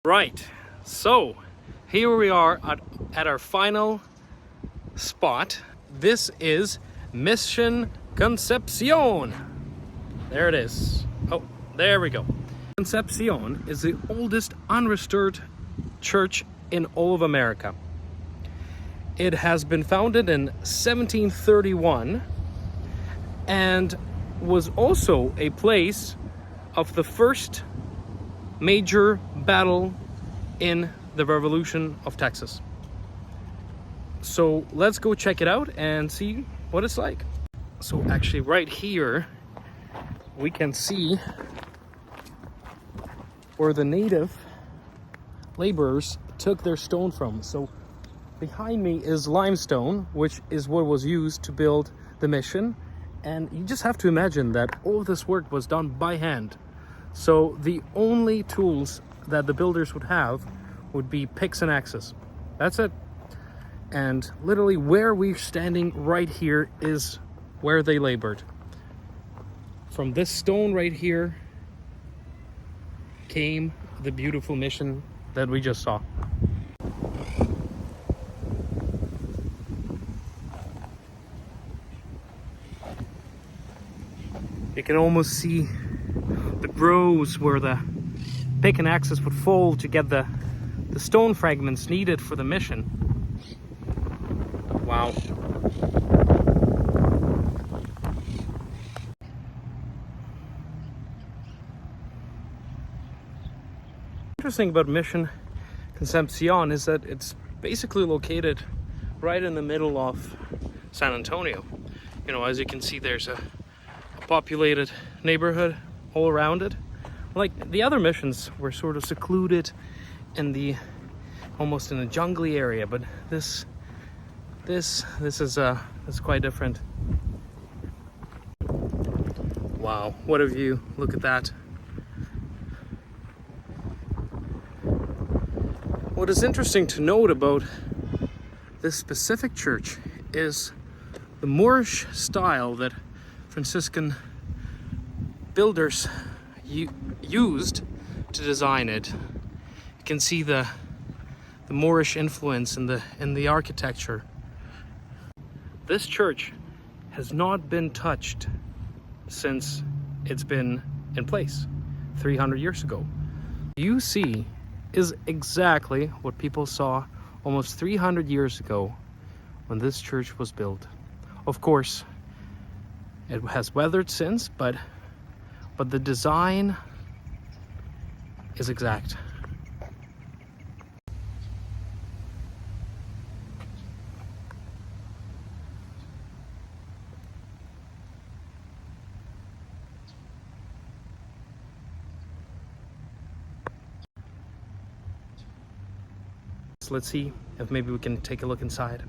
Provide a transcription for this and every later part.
Right, so here we are at our final spot. This is Mission Concepción. There it is. Oh, there we go. Concepción is the oldest unrestored church in all of America. It has been founded in 1731 and was also a place of the first major battle in the Revolution of Texas. So let's go check it out and see what it's like. So actually right here we can see where the native laborers took their stone from. So behind me is limestone, which is what was used to build the mission. And you just have to imagine that all of this work was done by hand. So the only tools that the builders would have would be picks and axes. That's it. And literally where we're standing right here is where they labored. From this stone right here came the beautiful mission that we just saw. You can almost see the grooves where the pick and axes would fall to get the stone fragments needed for the mission. Wow. Interesting about Mission Concepción is that it's basically located right in the middle of San Antonio. You know, as you can see, there's a populated neighborhood all around it. Like the other missions were sort of secluded in the almost in a jungly area, but this is quite different. Wow, what a view. Look at that. What is interesting to note about this specific church is the Moorish style that Franciscan builders used to design it. You can see the Moorish influence in the architecture. This church has not been touched since it's been in place 300 years ago. You see is exactly what people saw almost 300 years ago when this church was built. Of course, it has weathered since, but the design is exact. So let's see if maybe we can take a look inside.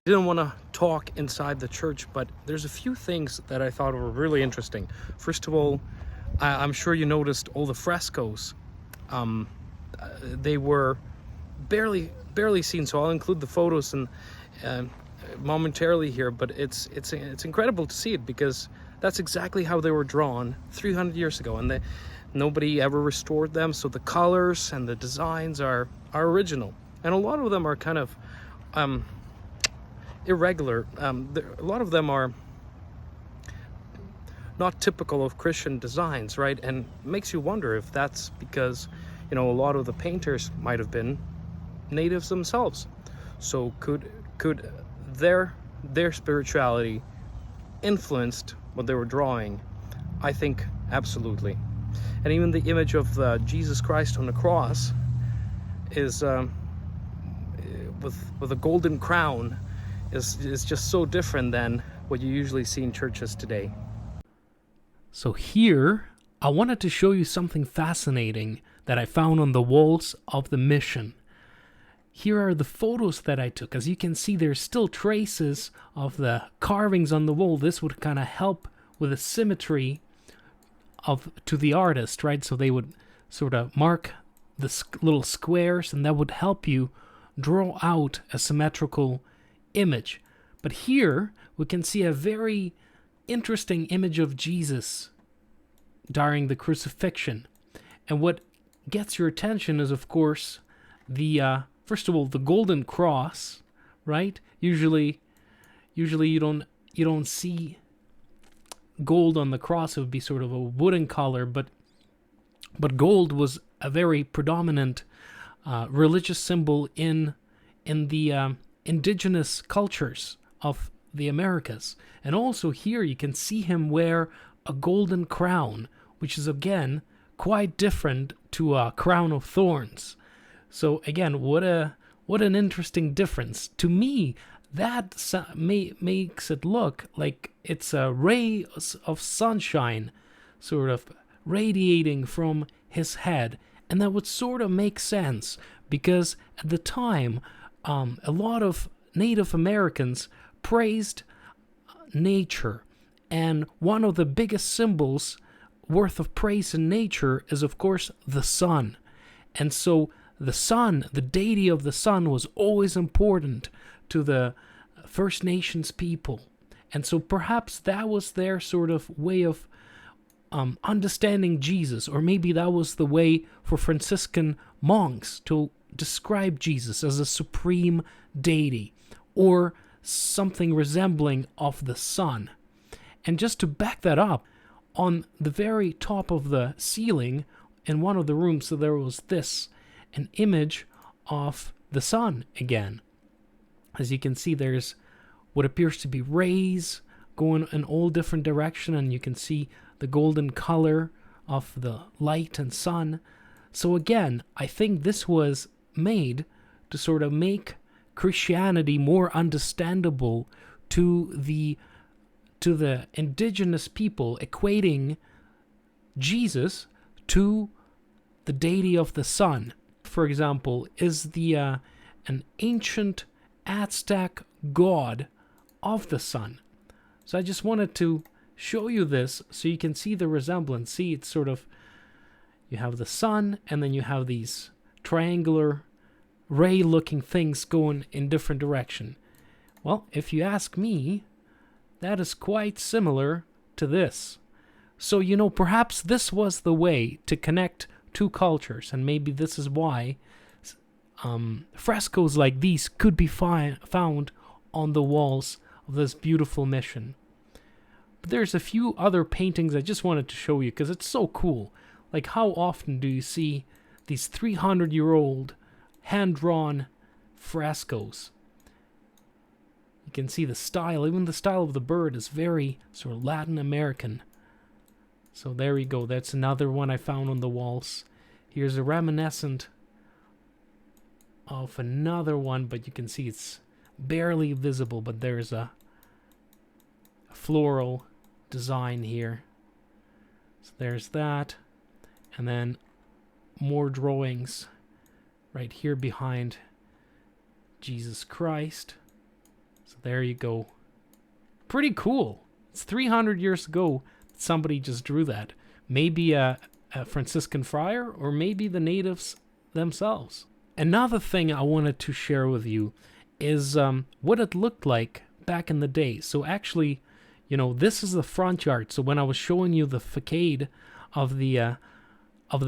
didn't want to talk inside the church, but there's a few things that I thought were really interesting. First of all, I'm sure you noticed all the frescoes. They were barely seen, so I'll include the photos and momentarily here, but it's incredible to see it, because that's exactly how they were drawn 300 years ago, and nobody ever restored them, so the colors and the designs are original, and a lot of them are kind of irregular. A lot of them are not typical of Christian designs, right? And makes you wonder if that's because, a lot of the painters might have been natives themselves. So could their spirituality influenced what they were drawing? I think absolutely. And even the image of Jesus Christ on the cross is with a golden crown is just so different than what you usually see in churches today. So here, I wanted to show you something fascinating that I found on the walls of the mission. Here are the photos that I took. As you can see, there's still traces of the carvings on the wall. This would kind of help with the symmetry to the artist, right? So they would sort of mark the little squares, and that would help you draw out a symmetrical image. But here, we can see a very interesting image of Jesus during the crucifixion. And what gets your attention is, of course, the first of all, the golden cross, right? Usually you don't see gold on the cross. It would be sort of a wooden color, but gold was a very predominant religious symbol in the indigenous cultures of the Americas. And also here you can see him wear a golden crown, which is again quite different to a crown of thorns. So again, what an interesting difference. To me, that makes it look like it's a ray of sunshine sort of radiating from his head. And that would sort of make sense, because at the time, a lot of Native Americans praised nature. And one of the biggest symbols worth of praise in nature is, of course, the sun. And so the sun, the deity of the sun, was always important to the First Nations people. And so perhaps that was their sort of way of understanding Jesus, or maybe that was the way for Franciscan monks to describe Jesus as a supreme deity, or something resembling of the sun. And just to back that up, on the very top of the ceiling in one of the rooms, so there was an image of the sun again. As you can see, there's what appears to be rays going in all different directions, and you can see the golden color of the light and sun. So again, I think this was made to sort of make Christianity more understandable to the indigenous people, equating Jesus to the deity of the sun. For example, is an ancient Aztec god of the sun. So I just wanted to show you this so you can see the resemblance. See, it's sort of, you have the sun, and then you have these triangular ray-looking things going in different direction. Well, if you ask me, that is quite similar to this. So, perhaps this was the way to connect two cultures, and maybe this is why frescoes like these could be found on the walls of this beautiful mission. But there's a few other paintings I just wanted to show you because it's so cool. Like, how often do you see these 300-year-old hand-drawn frescoes? You can see the style, even the style of the bird is very sort of Latin American. So there you go, that's another one I found on the walls. Here's a reminiscent of another one, but you can see it's barely visible, but there's a floral design here. So there's that, and then more drawings right here behind Jesus Christ. So there you go. Pretty cool. It's 300 years ago somebody just drew that. Maybe a Franciscan friar, or maybe the natives themselves. Another thing I wanted to share with you is what it looked like back in the day. So actually, you know, this is the front yard. So when I was showing you the facade of the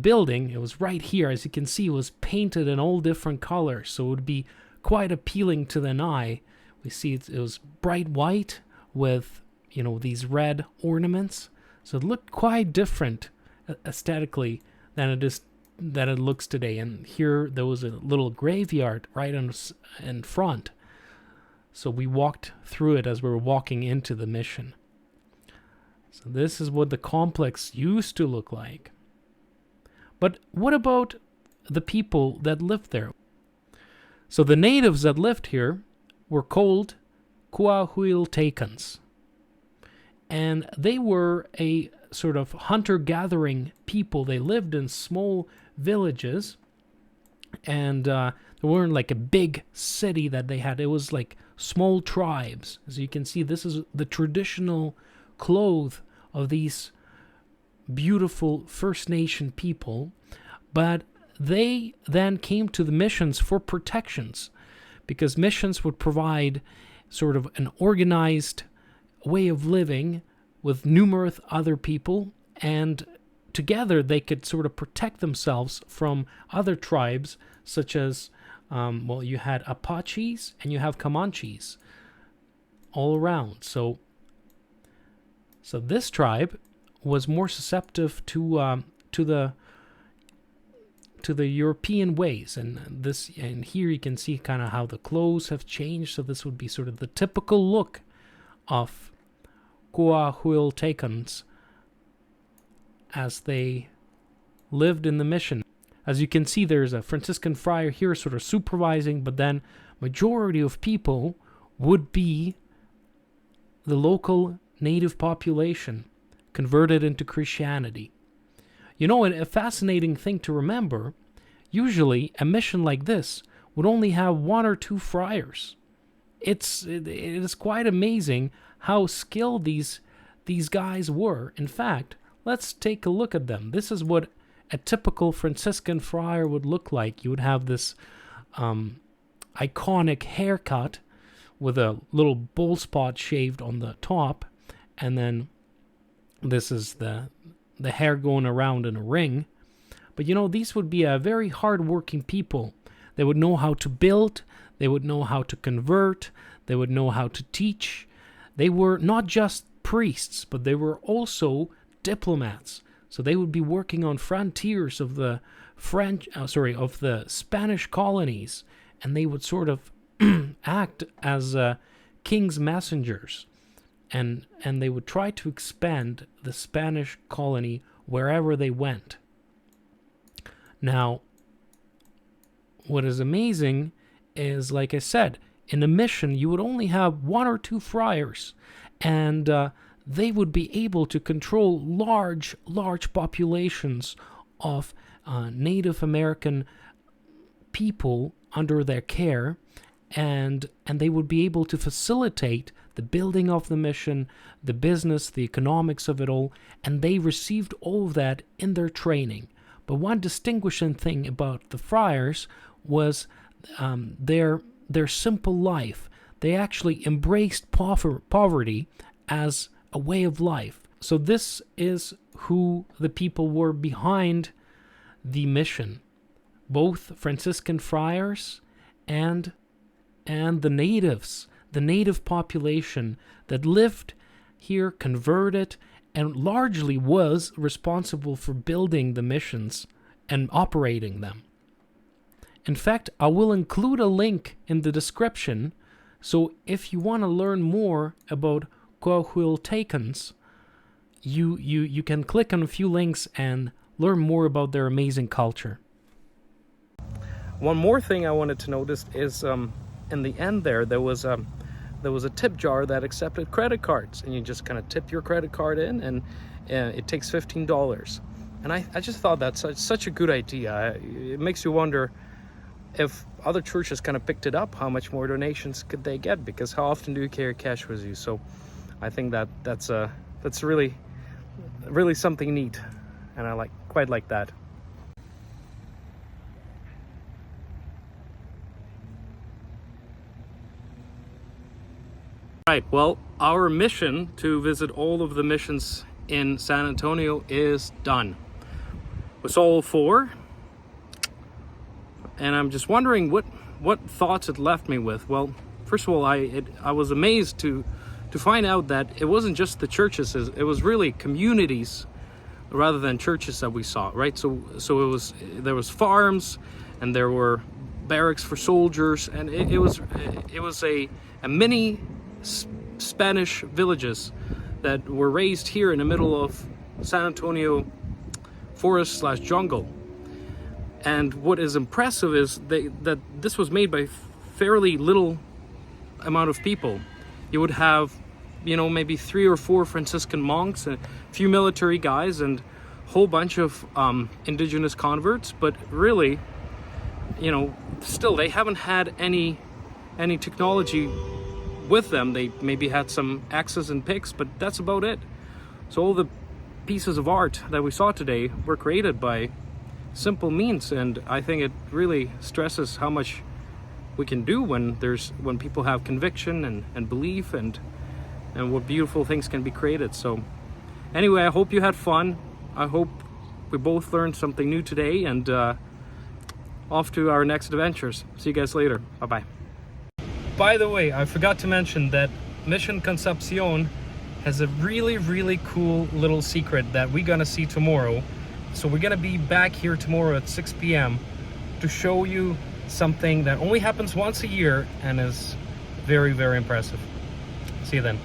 building, it was right here. As you can see, it was painted in all different colors, so it would be quite appealing to the eye. We see it was bright white with, you know, these red ornaments. So it looked quite different aesthetically than it looks today. And here there was a little graveyard right in front. So we walked through it as we were walking into the mission. So this is what the complex used to look like. But what about the people that lived there? So the natives that lived here were called Coahuiltecans. And they were a sort of hunter-gathering people. They lived in small villages. And there weren't like a big city that they had. It was like small tribes. As you can see, this is the traditional clothes of these beautiful First Nation people. But they then came to the missions for protections, because missions would provide sort of an organized way of living with numerous other people, and together they could sort of protect themselves from other tribes, such as, well, you had Apaches and you have Comanches all around. So this tribe was more susceptible to the European ways, and here you can see kind of how the clothes have changed. So this would be sort of the typical look of Coahuiltecans as they lived in the mission. As you can see, there's a Franciscan friar here sort of supervising, but then majority of people would be the local native population converted into Christianity. You know, a fascinating thing to remember, usually a mission like this would only have 1 or 2 friars. It is quite amazing how skilled these guys were. In fact, let's take a look at them. This is what a typical Franciscan friar would look like. You would have this iconic haircut with a little bald spot shaved on the top, and then this is the hair going around in a ring. But you know, these would be a very hard-working people. They would know how to build, they would know how to convert, they would know how to teach. They were not just priests, but they were also diplomats. So they would be working on frontiers of the of the Spanish colonies, and they would sort of act as king's messengers. And they would try to expand the Spanish colony wherever they went. Now, what is amazing is, like I said, in a mission you would only have 1 or 2 friars, and they would be able to control large populations of Native American people under their care, and they would be able to facilitate the building of the mission, the business, the economics of it all, and they received all of that in their training. But one distinguishing thing about the friars was their simple life. They actually embraced poverty as a way of life. So this is who the people were behind the mission, both Franciscan friars and the natives, the native population that lived here, converted, and largely was responsible for building the missions and operating them. In fact, I will include a link in the description, so if you want to learn more about Coahuiltecans, you can click on a few links and learn more about their amazing culture. One more thing I wanted to notice is in the end there was a tip jar that accepted credit cards, and you just kind of tip your credit card in, and it takes $15. And I just thought that's such a good idea. It makes you wonder, if other churches kind of picked it up, how much more donations could they get? Because how often do you carry cash with you? So I think that's really something neat, and I quite like that. Right, well, our mission to visit all of the missions in San Antonio is done. We saw all 4, and I'm just wondering what thoughts it left me with. Well, first of all, I was amazed to find out that it wasn't just the churches; it was really communities rather than churches that we saw. Right, so there was farms, and there were barracks for soldiers, and it was a mini Spanish villages that were raised here in the middle of San Antonio forest / jungle. And what is impressive is that this was made by fairly little amount of people. You would have, maybe 3 or 4 Franciscan monks, and a few military guys, and a whole bunch of indigenous converts. But really, still they haven't had any technology with them. They maybe had some axes and picks, but that's about it. So all the pieces of art that we saw today were created by simple means, and I think it really stresses how much we can do when people have conviction and belief, and what beautiful things can be created. So anyway, I hope you had fun. I hope we both learned something new today, and off to our next adventures. See you guys later. Bye-bye. By the way, I forgot to mention that Mission Concepción has a really, really cool little secret that we're gonna see tomorrow. So we're gonna be back here tomorrow at 6 p.m. to show you something that only happens once a year and is very, very impressive. See you then.